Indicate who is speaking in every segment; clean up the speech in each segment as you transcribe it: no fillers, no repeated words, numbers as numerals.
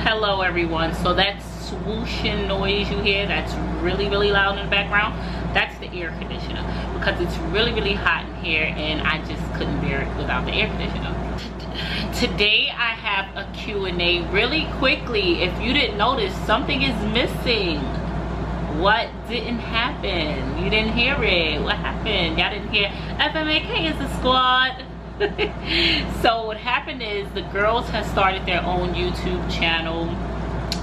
Speaker 1: Hello everyone. So that swooshing noise you hear, that's really loud in the background, that's the air conditioner, because it's really hot in here and I just couldn't bear it without the air conditioner. Today I have a Q&A. Really quickly, if you didn't notice, something is missing. What didn't happen? You didn't hear it. What happened? Y'all didn't hear FMAK is the squad. So what happened is the girls have started their own YouTube channel,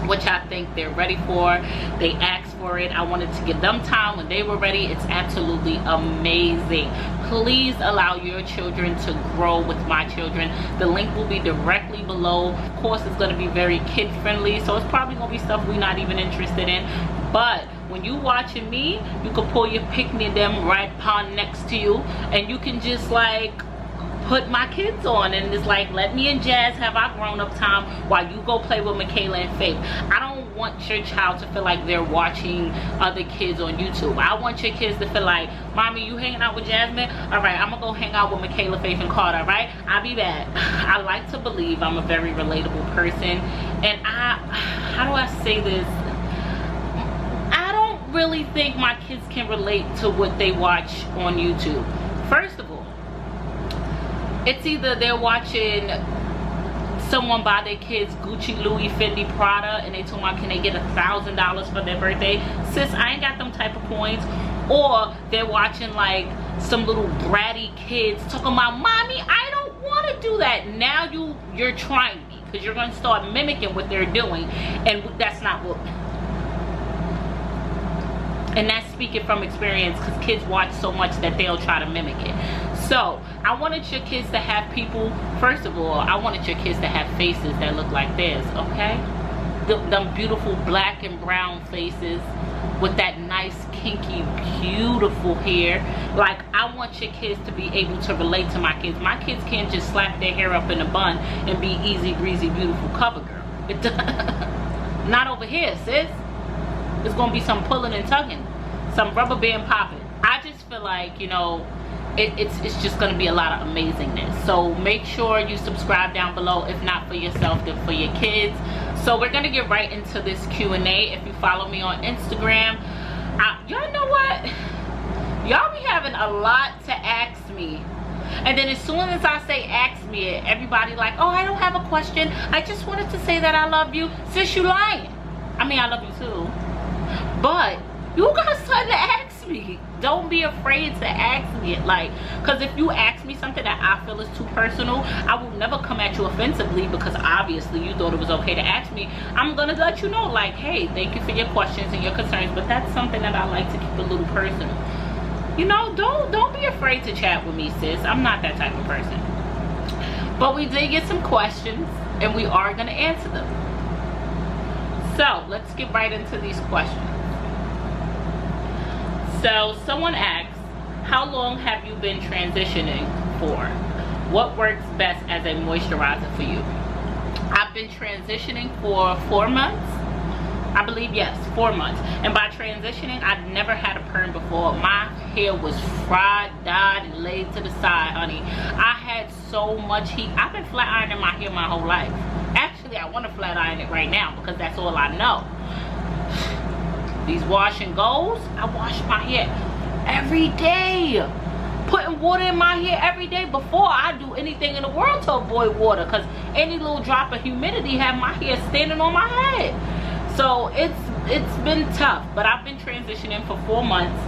Speaker 1: which I think they're ready for. They asked for it. I wanted to give them time when they were ready. It's absolutely amazing. Please allow your children to grow with my children. The link will be directly below. Of course, it's going to be very kid friendly, so it's probably going to be stuff we're not even interested in. But when you watching me, you can pull your pick-me them right upon next to you, and you can just like put my kids on, and it's like, let me and Jazz have our grown-up time while you go play with Makayla and Faith. I don't want your child to feel like they're watching other kids on YouTube. I want your kids to feel like, mommy, you hanging out with Jasmine? All right, I'm gonna go hang out with Makayla, Faith, and Karter, right? I'll be back. I like to believe I'm a very relatable person, and how do I say this? I don't really think my kids can relate to what they watch on YouTube. First of all, it's either they're watching someone buy their kids Gucci, Louis, Fendi, Prada, and they told me, can they get $1,000 for their birthday? Sis, I ain't got them type of coins. Or they're watching like some little bratty kids talking about, mommy, I don't want to do that. Now you're trying me, because you're going to start mimicking what they're doing, and that's not what. And that's speaking from experience, because kids watch so much that they'll try to mimic it. So I wanted your kids to have people, first of all, I wanted your kids to have faces that look like this, okay? Them beautiful black and brown faces with that nice, kinky, beautiful hair. Like, I want your kids to be able to relate to my kids. My kids can't just slap their hair up in a bun and be easy, breezy, beautiful cover girl. Not over here, sis. It's gonna be some pulling and tugging, some rubber band popping. I just feel like, you know, it's just gonna be a lot of amazingness. So make sure you subscribe down below, if not for yourself, then for your kids. So we're gonna get right into this Q&A. If you follow me on Instagram, y'all know what? Y'all be having a lot to ask me. And then as soon as I say ask me it, everybody like, oh, I don't have a question. I just wanted to say that I love you. Sis, you lying. I mean, I love you too. But you got something to ask me. Don't be afraid to ask me it. Like, because if you ask me something that I feel is too personal, I will never come at you offensively, because obviously you thought it was okay to ask me. I'm gonna let you know, like, hey, thank you for your questions and your concerns, but that's something that I like to keep a little personal. You know, don't be afraid to chat with me, sis. I'm not that type of person. But we did get some questions, and we are gonna answer them. So let's get right into these questions. So someone asks, how long have you been transitioning for? What works best as a moisturizer for you? I've been transitioning for 4 months. I believe, yes, 4 months. And by transitioning, I've never had a perm before. My hair was fried, dyed, and laid to the side, honey. I had so much heat. I've been flat ironing my hair my whole life. Actually, I want to flat iron it right now, because that's all I know. These wash and goes, I wash my hair every day. Putting water in my hair every day before I do anything in the world to avoid water, because any little drop of humidity have my hair standing on my head. So it's been tough, but I've been transitioning for 4 months.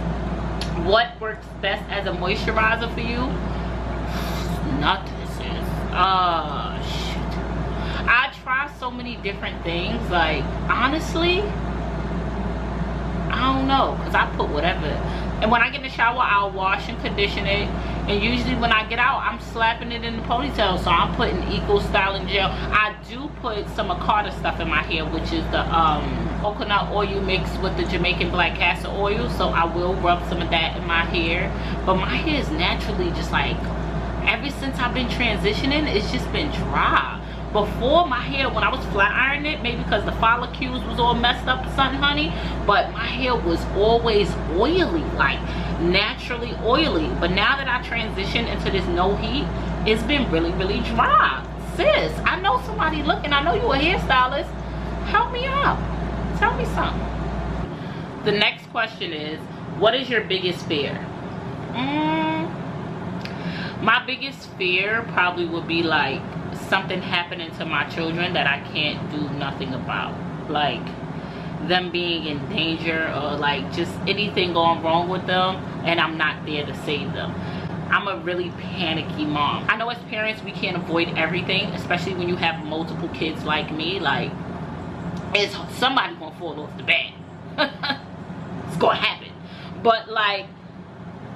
Speaker 1: What works best as a moisturizer for you? Nothing, sis. Shoot. I try so many different things. Like, honestly, I don't know, because I put whatever. And when I get in the shower, I'll wash and condition it. And usually when I get out, I'm slapping it in the ponytail. So I'm putting Eco Styling Gel. I do put some Karter stuff in my hair, which is the coconut oil mixed with the Jamaican black castor oil. So I will rub some of that in my hair. But my hair is naturally just like, ever since I've been transitioning, it's just been dry. Before, my hair, when I was flat ironing it, maybe because the follicles was all messed up or something, honey, but my hair was always oily, like naturally oily. But now that I transitioned into this no heat, it's been really dry. Sis, I know somebody looking. I know you a hairstylist. Help me out. Tell me something. The next question is, what is your biggest fear? My biggest fear probably would be like something happening to my children that I can't do nothing about. Like them being in danger, or like just anything going wrong with them and I'm not there to save them. I'm a really panicky mom. I know as parents we can't avoid everything, especially when you have multiple kids like me. Like, it's somebody gonna fall off the bed. It's gonna happen. But like,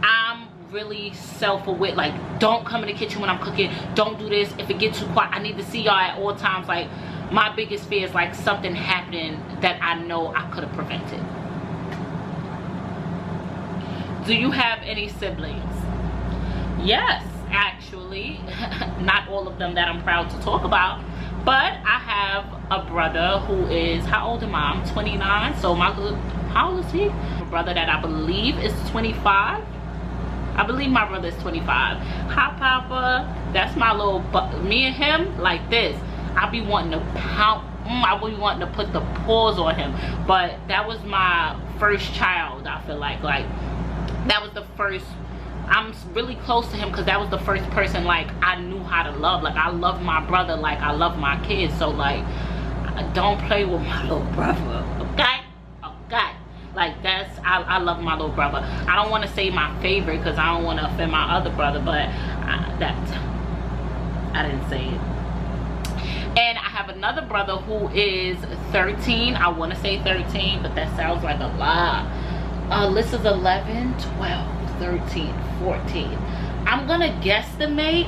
Speaker 1: I'm really self-aware. Like, don't come in the kitchen when I'm cooking, don't do this. If it gets too quiet, I need to see y'all at all times. Like, my biggest fear is like something happening that I know I could have prevented. Do you have any siblings? Yes, actually. Not all of them that I'm proud to talk about, but I have a brother who is, how old am I? I'm 29. So how old is he? A brother that I believe is 25. I believe my brother is 25. Hi, Papa. That's my little, me and him like this. I be wanting to pound. I be wanting to put the paws on him. But that was my first child. I feel like that was the first. I'm really close to him because that was the first person like I knew how to love. Like, I love my brother like I love my kids. So like, don't play with my little brother, okay? Okay. Like, that's, I love my little brother. I don't want to say my favorite because I don't want to offend my other brother, but I didn't say it. And I have another brother who is 13. I want to say 13, but that sounds like a lot. Alyssa's 11, 12, 13, 14. I'm gonna guesstimate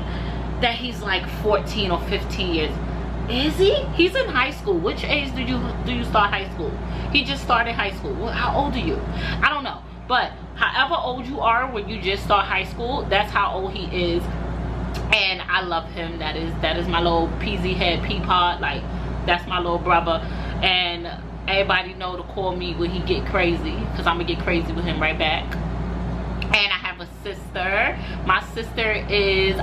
Speaker 1: that he's like 14 or 15 years. Is he? He's in high school. Which age do you start high school? He just started high school. Well, how old are you? I don't know. But however old you are when you just start high school, that's how old he is. And I love him. That is my little peasy head peapod. Like, that's my little brother. And everybody know to call me when he get crazy, because I'm gonna get crazy with him right back. And I have a sister. My sister is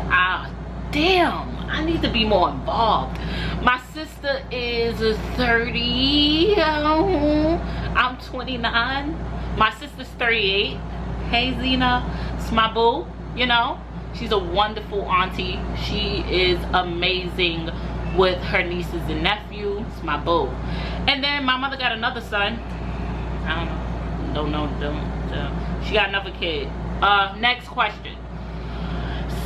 Speaker 1: damn, I need to be more involved. My sister is 30. I'm 29. My sister's 38. Hey Zena, it's my boo. You know, she's a wonderful auntie. She is amazing with her nieces and nephews. It's my boo. And then my mother got another son. I don't know. She got another kid. Next question.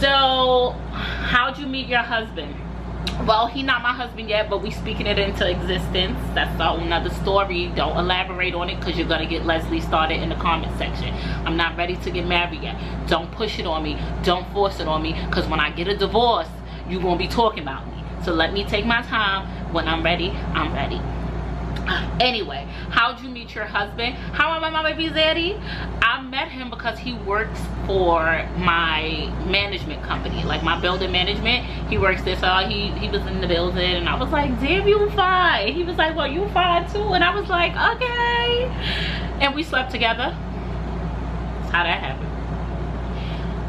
Speaker 1: So, how'd you meet your husband? Well, he's not my husband yet, but we speaking it into existence. That's a whole nother story. Don't elaborate on it because you're gonna get Leslie started in the comment section. I'm not ready to get married yet. Don't push it on me. Don't force it on me, because when I get a divorce, you're gonna be talking about me. So let me take my time. When I'm ready, I'm ready. Anyway, how'd you meet your husband? How am I my baby daddy? I met him because he works for my management company, like my building management. He works there, so he was in the building, and I was like, damn, you fine. He was like, well, you fine too. And I was like, okay. And we slept together. That's how that happened.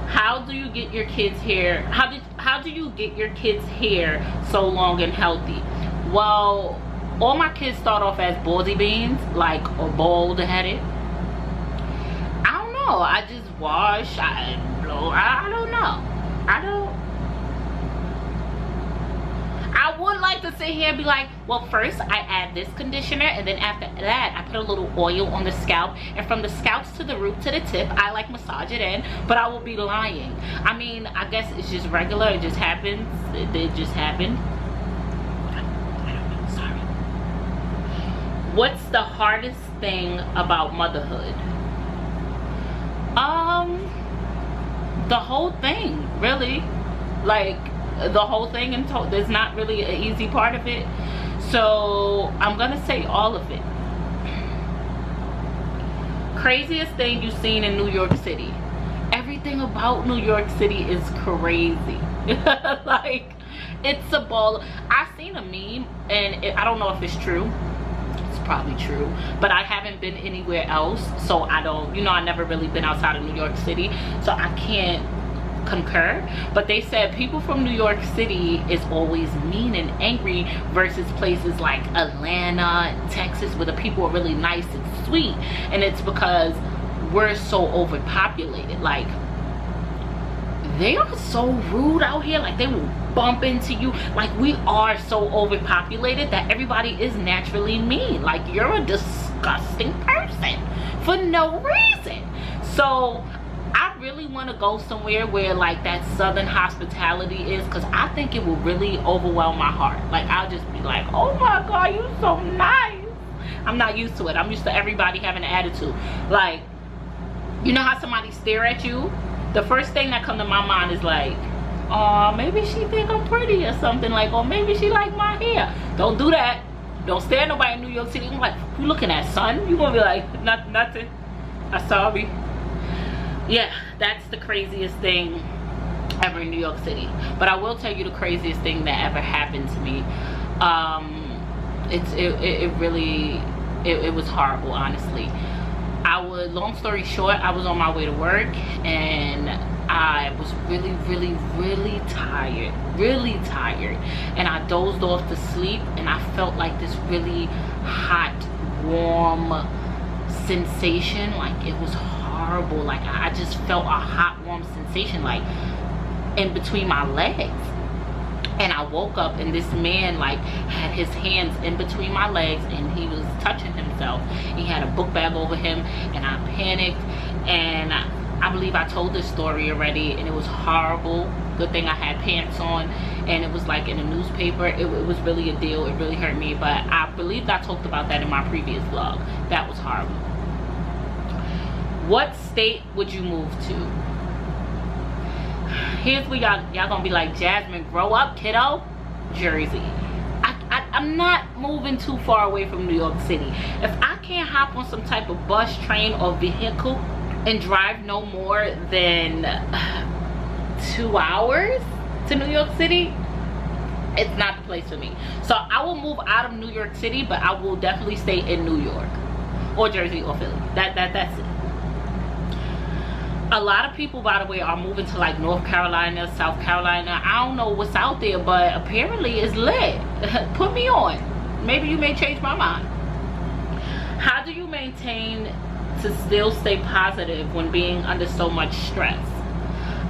Speaker 1: How do you get your kids hair? How do you get your kids' hair so long and healthy? Well, all my kids start off as baldy beans, like, or bald headed. I don't know. I just wash, I blow. I don't know. I would like to sit here and be like, well, first I add this conditioner, and then after that I put a little oil on the scalp, and from the scalp to the root to the tip I like massage it in. But I will be lying. I mean, I guess it's just regular. It just happens. It just happened. What's the hardest thing about motherhood? The whole thing, really. Like, the whole thing, and there's not really an easy part of it. So I'm gonna say all of it. Craziest thing you've seen in New York City? Everything about New York City is crazy. Like, it's a ball. I seen a meme, and I don't know if it's true. Probably true, but I haven't been anywhere else, so I don't, you know, I never really been outside of New York City, so I can't concur, but they said people from New York City is always mean and angry versus places like Atlanta, Texas, where the people are really nice and sweet. And it's because we're so overpopulated. Like, they are so rude out here. Like, they will bump into you. Like, we are so overpopulated that everybody is naturally mean. Like, you're a disgusting person for no reason. So I really want to go somewhere where like that southern hospitality is, because I think it will really overwhelm my heart. Like, I'll just be like, oh my god, you're so nice. I'm not used to it. I'm used to everybody having an attitude. Like, you know how somebody stare at you? The first thing that comes to my mind is like, oh, maybe she think I'm pretty or something. Like, or maybe she like my hair. Don't do that. Don't stare at nobody in New York City. I'm like, you looking at, son? You gonna be like, nothing. I'm sorry. Yeah, that's the craziest thing ever in New York City. But I will tell you the craziest thing that ever happened to me. It was horrible, honestly. Long story short, I was on my way to work and I was really tired, and I dozed off to sleep, and I felt like this really hot, warm sensation. Like, it was horrible. Like, I just felt a hot, warm sensation like in between my legs. And I woke up and this man like had his hands in between my legs and he was touching himself. He had a book bag over him, and I panicked, and I believe I told this story already, and it was horrible. Good thing I had pants on, and it was like in a newspaper. It was really a deal. It really hurt me, but I believe I talked about that in my previous vlog. That was horrible. What state would you move to? Here's where y'all gonna be like, Jasmine, grow up, kiddo. Jersey. I'm not moving too far away from New York City. If I can't hop on some type of bus, train, or vehicle and drive no more than 2 hours to New York City, it's not the place for me. So I will move out of New York City, but I will definitely stay in New York or Jersey or Philly. That's it. A lot of people, by the way, are moving to like North Carolina, South Carolina. I don't know what's out there, but apparently it's lit. Put me on. Maybe you may change my mind. How do you maintain to still stay positive when being under so much stress?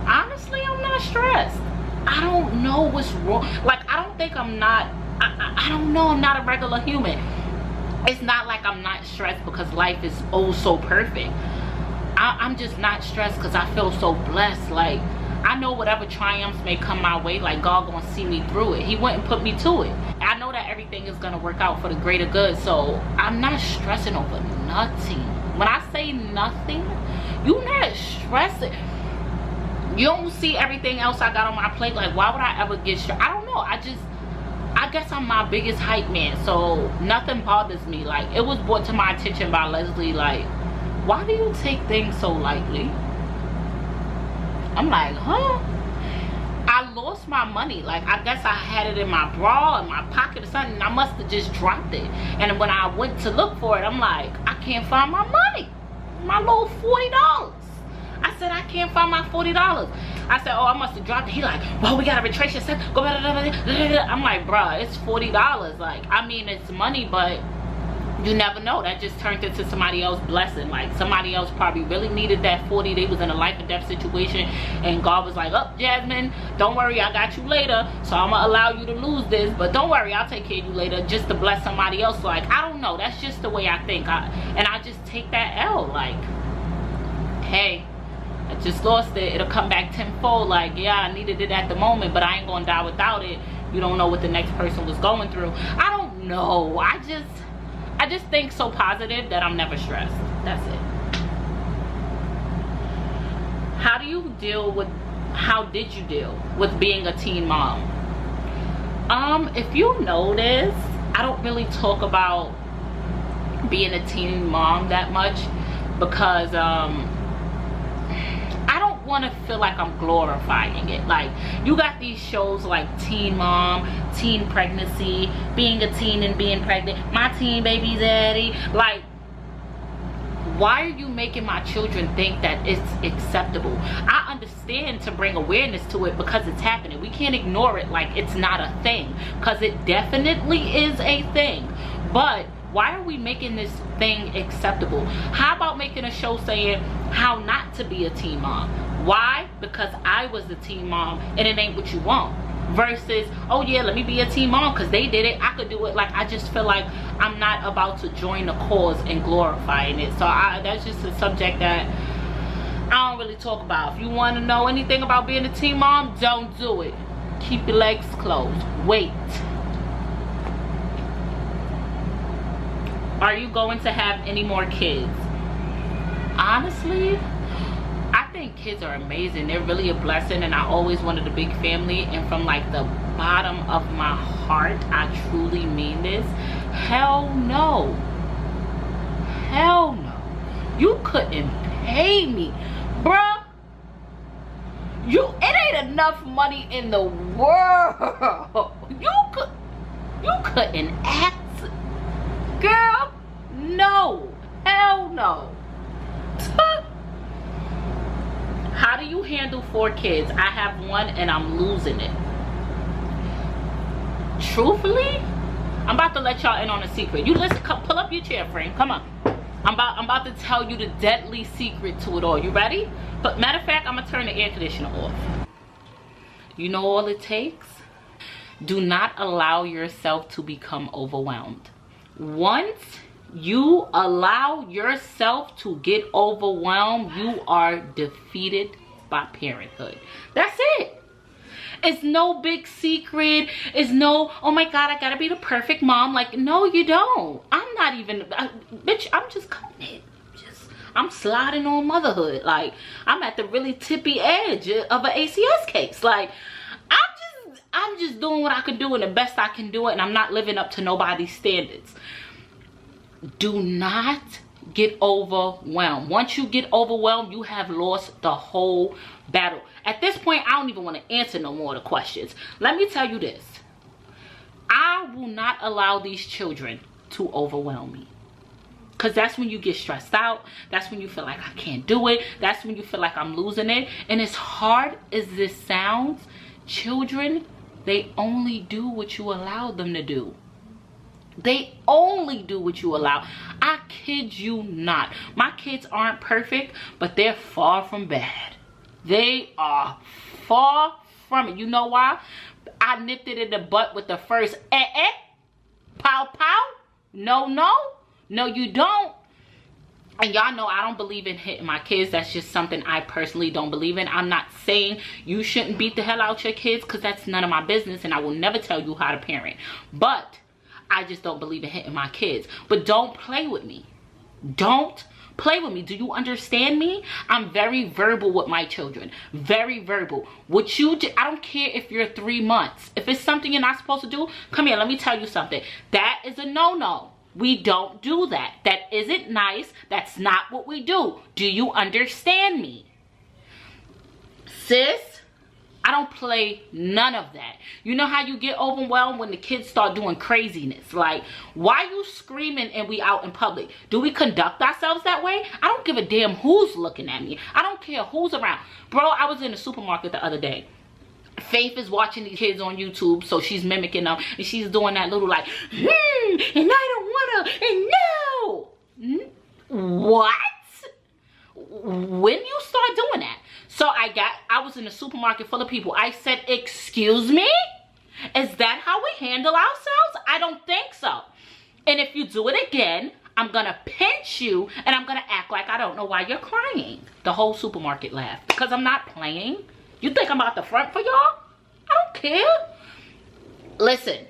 Speaker 1: Honestly, I'm not stressed. I don't know what's wrong. Like, I don't think I'm not, I don't know, I'm not a regular human. It's not like I'm not stressed because life is oh so perfect. I'm just not stressed because I feel so blessed. Like, I know whatever triumphs may come my way, like, God gonna see me through it. He wouldn't put me to it. I know that everything is gonna work out for the greater good, so I'm not stressing over nothing. When I say nothing, you're not stressing. You don't see everything else I got on my plate. Like, why would I ever get stressed? I don't know. I guess I'm my biggest hype man, so nothing bothers me. Like, it was brought to my attention by Leslie, like, why do you take things so lightly? I'm like, huh? I lost my money. Like, I guess I had it in my bra, in my pocket or something, and I must have just dropped it. And when I went to look for it, I'm like, I can't find my money. My little $40. I said, I can't find my $40. I said, oh, I must have dropped it. He like, well, we gotta retrace your stuff. Go. I'm like, bruh, it's $40. Like, I mean, it's money, but you never know. That just turned into somebody else's blessing. Like, somebody else probably really needed that 40. They was in a life and death situation, and God was like, oh, Jasmine, don't worry, I got you later, so I'm gonna allow you to lose this, but don't worry, I'll take care of you later, just to bless somebody else. Like, I don't know, that's just the way I think. And I just take that L. Like, hey, I just lost it, it'll come back tenfold. Like, yeah, I needed it at the moment, but I ain't gonna die without it. You don't know what the next person was going through. I don't know. I just think so positive that I'm never stressed. That's it. How did you deal with being a teen mom? If you notice, I don't really talk about being a teen mom that much because I don't want to feel like I'm glorifying it. Like, you got these shows like Teen Mom, Teen Pregnancy, being a teen and being pregnant, my teen baby daddy. Like, Why are you making my children think that it's acceptable? I understand to bring awareness to it because it's happening. We can't ignore it like it's not a thing, because it definitely is a thing. But why are we making this thing acceptable? How about making a show saying how not to be a teen mom? Why? Because I was a teen mom and it ain't what you want. Versus, oh yeah, let me be a teen mom because they did it, I could do it. Like, I just feel like I'm not about to join the cause and glorifying it. So that's just a subject that I don't really talk about. If you want to know anything about being a teen mom, don't do it. Keep your legs closed. Wait. Are you going to have any more kids? Honestly, I think kids are amazing. They're really a blessing, and I always wanted a big family. And from like the bottom of my heart, I truly mean this. Hell no. Hell no. You couldn't pay me, bruh. It ain't enough money in the world. You couldn't act. Girl, no. Hell no. How do you handle 4 kids? I have 1 and I'm losing it. Truthfully, I'm about to let y'all in on a secret. You listen, pull up your chair, friend. Come on. I'm about to tell you the deadly secret to it all. You ready? But matter of fact, I'm gonna turn the air conditioner off. You know all it takes? Do not allow yourself to become overwhelmed. Once you allow yourself to get overwhelmed, you are defeated by parenthood. That's it. It's no big secret. It's no, oh my God, I gotta be the perfect mom. Like, no, you don't. I'm not even, bitch, I'm just coming in. I'm sliding on motherhood. Like, I'm at the really tippy edge of an ACS case. Like, I'm just doing what I can do and the best I can do it, and I'm not living up to nobody's standards. Do not get overwhelmed. Once you get overwhelmed, you have lost the whole battle. At this point, I don't even want to answer no more of the questions. Let me tell you this. I will not allow these children to overwhelm me. Because that's when you get stressed out. That's when you feel like I can't do it. That's when you feel like I'm losing it. And as hard as this sounds, children, they only do what you allow them to do. They only do what you allow. I kid you not. My kids aren't perfect, but they're far from bad. They are far from it. You know why? I nipped it in the butt with the first pow pow. No, no. No, you don't. And y'all know I don't believe in hitting my kids. That's just something I personally don't believe in. I'm not saying you shouldn't beat the hell out your kids, because that's none of my business, and I will never tell you how to parent. But I just don't believe in hitting my kids. But don't play with me. Don't play with me. Do you understand me? I'm very verbal with my children. Very verbal. What you do, I don't care if you're 3 months. If it's something you're not supposed to do, come here, let me tell you something. That is a no-no. We don't do that. That isn't nice. That's not what we do. Do you understand me? Sis, I don't play none of that. You know how you get overwhelmed when the kids start doing craziness? Like, why you screaming and we out in public? Do we conduct ourselves that way? I don't give a damn who's looking at me. I don't care who's around. Bro, I was in the supermarket the other day. Faith is watching these kids on YouTube, so she's mimicking them, and she's doing that little like, and I don't wanna, and no. What? When you start doing that? So I was in a supermarket full of people. I said, excuse me? Is that how we handle ourselves? I don't think so. And if you do it again, I'm gonna pinch you and I'm gonna act like I don't know why you're crying. The whole supermarket laughed because I'm not playing. You think I'm out the front for y'all? I don't care. Listen,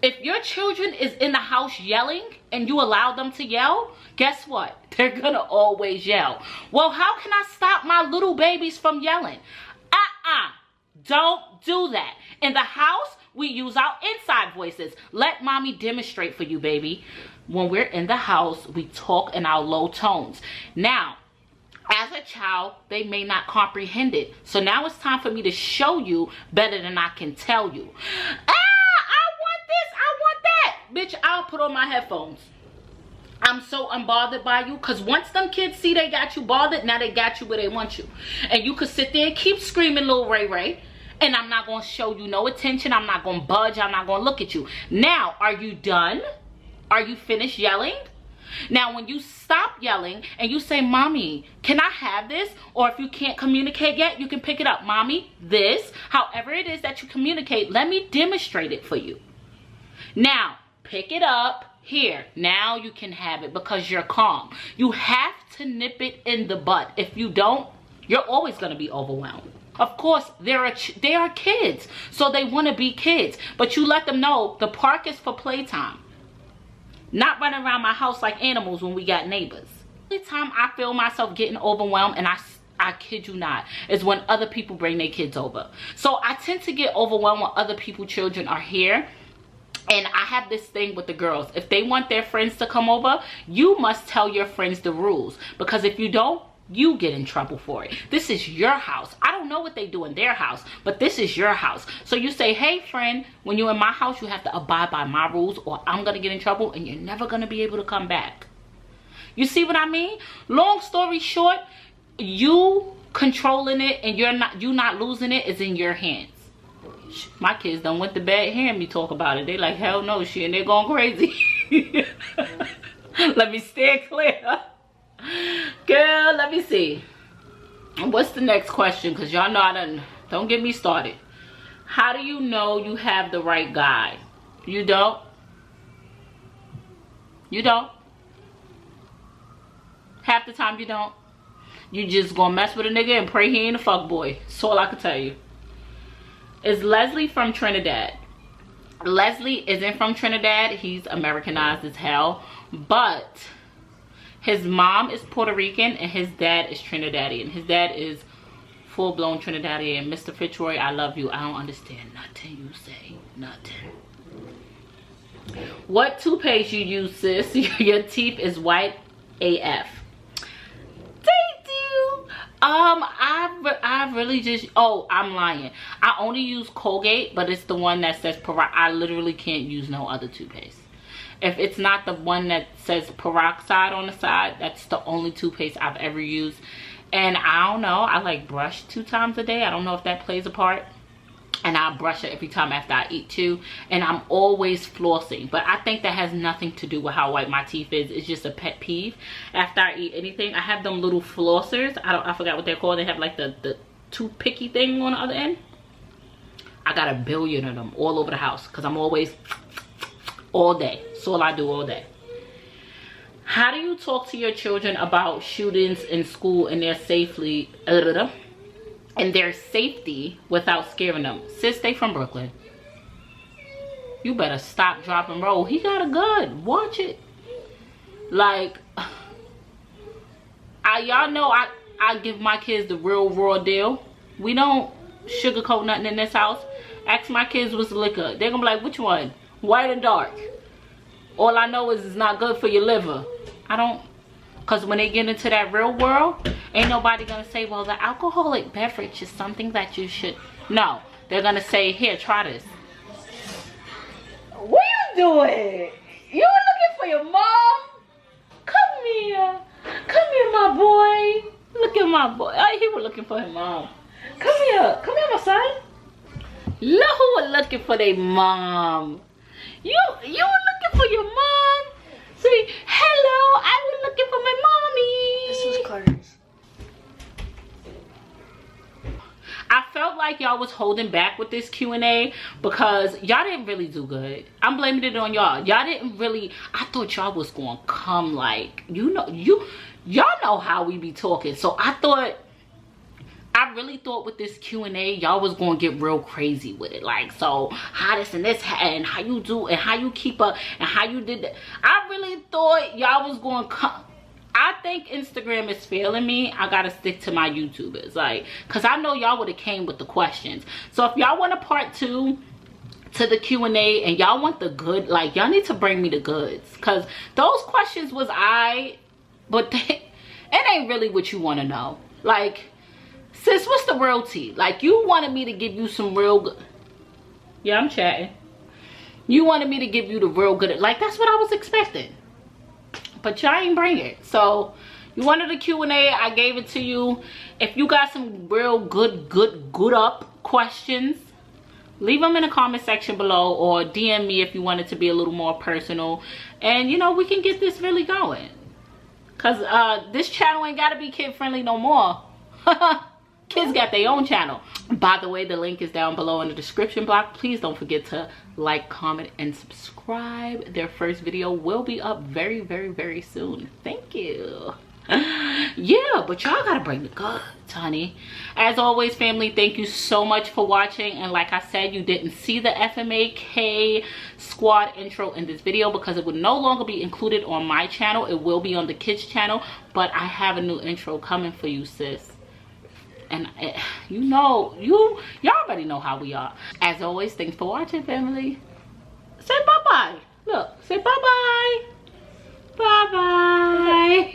Speaker 1: if your children is in the house yelling and you allow them to yell, guess what? They're gonna always yell. Well, how can I stop my little babies from yelling? Don't do that. In the house, we use our inside voices. Let mommy demonstrate for you, baby. When we're in the house, we talk in our low tones. Now, as a child, they may not comprehend it. So now it's time for me to show you better than I can tell you. I want this, I want that. Bitch, I'll put on my headphones. I'm so unbothered by you, because once them kids see they got you bothered, now they got you where they want you. And you could sit there and keep screaming Lil Ray Ray, and I'm not going to show you no attention. I'm not going to budge. I'm not going to look at you. Now, are you done? Are you finished yelling? Now, when you stop yelling and you say, Mommy, can I have this? Or if you can't communicate yet, you can pick it up. Mommy, this, however it is that you communicate, let me demonstrate it for you. Now, pick it up. Here, now you can have it because you're calm. You have to nip it in the butt. If you don't, you're always going to be overwhelmed. Of course, they are kids, so they want to be kids. But you let them know the park is for playtime. Not running around my house like animals when we got neighbors. Every time I feel myself getting overwhelmed, and I kid you not, is when other people bring their kids over. So I tend to get overwhelmed when other people's children are here. And I have this thing with the girls. If they want their friends to come over, you must tell your friends the rules. Because if you don't, you get in trouble for it. This is your house. I don't know what they do in their house, but this is your house. So you say, hey friend, when you're in my house, you have to abide by my rules or I'm going to get in trouble and you're never going to be able to come back. You see what I mean? Long story short, you controlling it and you not losing it is in your hands. My kids done went to bed hearing me talk about it. They like, hell no, she and they're going crazy. Let me stay clear. Girl, let me see. What's the next question? Because y'all know don't get me started. How do you know you have the right guy? You don't. You don't. Half the time you don't. You just gonna mess with a nigga and pray he ain't a fuck boy. That's all I can tell you. Is Leslie from Trinidad? Leslie isn't from Trinidad. He's Americanized as hell. But his mom is Puerto Rican and his dad is Trinidadian. His dad is full-blown Trinidadian. Mr. Fitzroy, I love you. I don't understand nothing you say. Nothing. What toothpaste you use, sis? Your teeth is white AF. Thank you. I really just, oh, I'm lying. I only use Colgate, but it's the one that says peroxide. I literally can't use no other toothpaste. If it's not the one that says peroxide on the side, that's the only toothpaste I've ever used. And I don't know, I like brush 2 times a day. I don't know if that plays a part. And I brush it every time after I eat too. And I'm always flossing. But I think that has nothing to do with how white my teeth is. It's just a pet peeve. After I eat anything, I have them little flossers. I forgot what they're called. They have like the toothpicky thing on the other end. I got a billion of them all over the house. Because I'm always all day. That's all I do all day. How do you talk to your children about shootings in school and their safety without scaring them? Sis, they from Brooklyn. You better stop, drop, and roll. He got a gun. Watch it. Like, y'all know I give my kids the real raw deal. We don't sugarcoat nothing in this house. Ask my kids what's liquor. They're gonna be like, which one? White or dark? All I know is it's not good for your liver. I don't, because when they get into that real world, ain't nobody gonna say, well, the alcoholic beverage is something that you should. No, they're gonna say, here, try this. What you doing? You looking for your mom? Come here. Come here, my boy. Look at my boy. Oh, he was looking for his mom. Come here. Come here, my son. Look who was looking for their mom. You were looking for your mom? Say, hello, I was looking for my mommy.
Speaker 2: This is Carter's.
Speaker 1: I felt like y'all was holding back with this Q&A because y'all didn't really do good. I'm blaming it on y'all. Y'all didn't really, I thought y'all was going to come like, y'all know how we be talking. So I really thought with this Q&A, y'all was going to get real crazy with it. Like, so, how this and this, and how you do, and how you keep up, and how you did that. I really thought y'all was going to come. I think Instagram is failing me. I got to stick to my YouTubers. Like, because I know y'all would have came with the questions. So, if y'all want a part 2 to the Q&A, and y'all want the good, like, y'all need to bring me the goods. Because those questions was but it ain't really what you want to know. Like, sis, what's the real tea? Like, you wanted me to give you some real good. Yeah, I'm chatting. You wanted me to give you the real good. Like, that's what I was expecting. but y'all ain't bring it. So you wanted a Q&A, I gave it to you. If you got some real good up questions, leave them in the comment section below, or DM me if you want it to be a little more personal, and you know, we can get this really going, because this channel ain't gotta be kid friendly no more. Kids got their own channel. By the way, the link is down below in the description block. Please don't forget to like, comment, and subscribe. Their first video will be up very soon. Thank you. Yeah, but y'all gotta bring the goods, honey. As always, family, thank you so much for watching. And like I said, you didn't see the FMAK squad intro in this video because it would no longer be included on my channel. It will be on the kids channel, but I have a new intro coming for you, sis. And you know, y'all already know how we are. As always, thanks for watching, family. Say bye-bye. Look, say bye-bye. Bye-bye.